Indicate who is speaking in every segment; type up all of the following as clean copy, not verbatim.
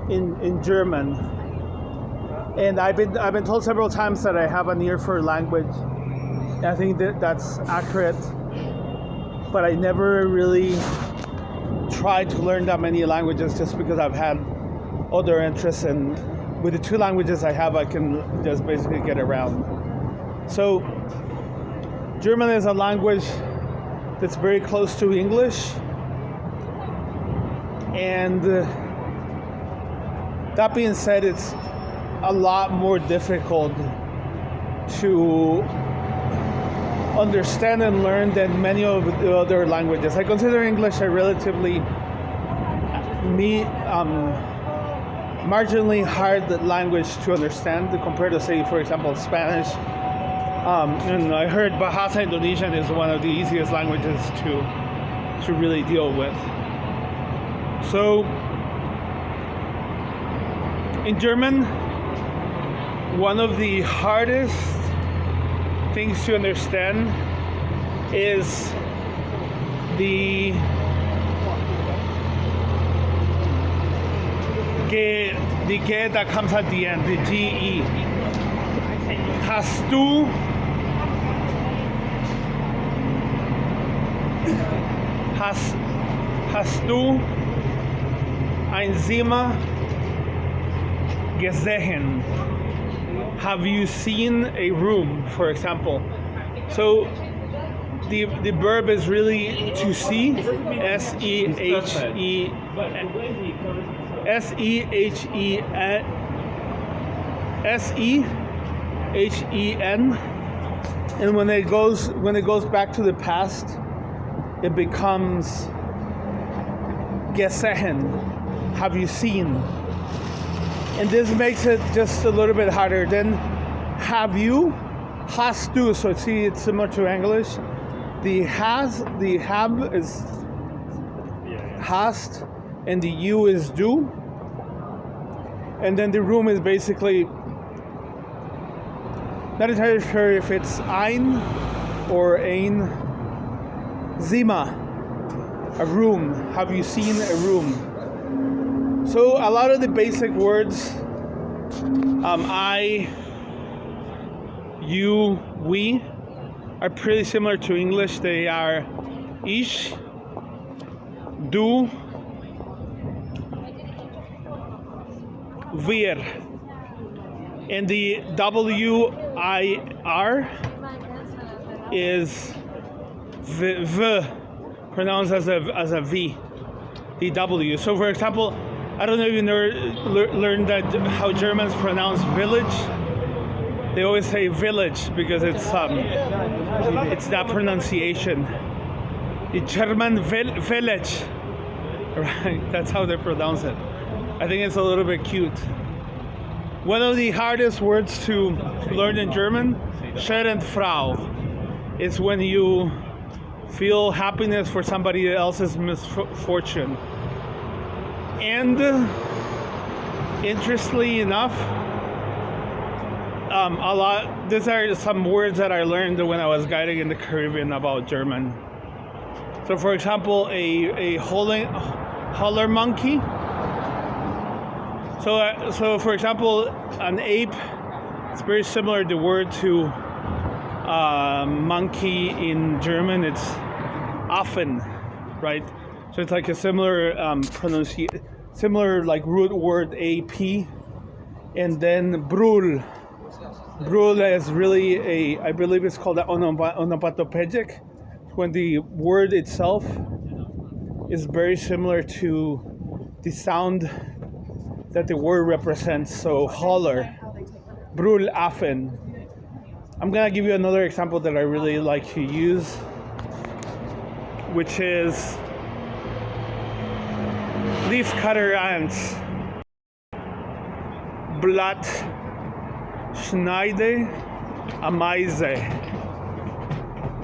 Speaker 1: in German. And I've been told several times that I have an ear for language. I think that's accurate, but I never really tried to learn that many languages just because I've had other interests, and with the 2 languages I have, I can just basically get around. So German is a language that's very close to English, and that being said, it's a lot more difficult to understand and learn than many of the other languages. I consider English a relatively marginally hard language to understand compared to, say, for example, Spanish. And I heard Bahasa Indonesian is one of the easiest languages to really deal with. So in German, one of the hardest things to understand is the G that comes at the end, the GE. Hast du ein Zimmer gesehen? Have you seen a room, for example? So the verb is really to see, S-E-H-E-N, and when it goes back to the past, it becomes gesehen. Have you seen? And this makes it just a little bit harder. Then have you, hast du, so see, it's similar to English. The have is hast, and the you is do. And then the room is basically, not entirely sure if it's ein or ein Zimmer, a room. Have you seen a room? So a lot of the basic words, I, you, we, are pretty similar to English. They are ich, du, wir, and the W-I-R is v, pronounced as a V, the W. So for example, I don't know if you learned that how Germans pronounce village. They always say village because it's that pronunciation. The German village, right? That's how they pronounce it. I think it's a little bit cute. One of the hardest words to learn in German, Schadenfreude, is when you feel happiness for somebody else's misfortune. And interestingly enough, these are some words that I learned when I was guiding in the Caribbean about German. So for example, a holler monkey. So for example, an ape, it's very similar, the word to monkey in German, it's Affen, right? So it's like a similar similar like root word AP, and then brul. Brul is really I believe it's called onomatopoeic, when the word itself is very similar to the sound that the word represents. So holler, brul affen. I'm gonna give you another example that I really like to use, which is leaf cutter ants. Blatt schneide Ameise.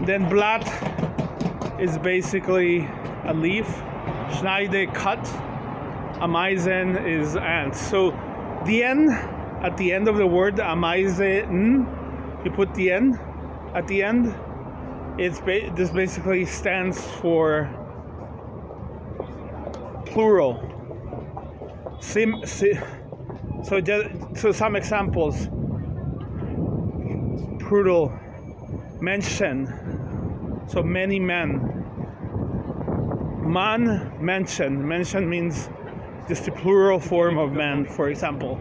Speaker 1: Then blatt is basically a leaf. Schneide, cut. Ameisen is ants. So the N at the end of the word Ameisen, you put the N at the end. This basically stands for plural. So some examples: brutal, mention, so many men. Man, mention. Mention means just the plural form of man, for example.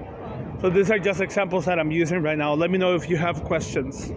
Speaker 1: So these are just examples that I'm using right now. Let me know if you have questions.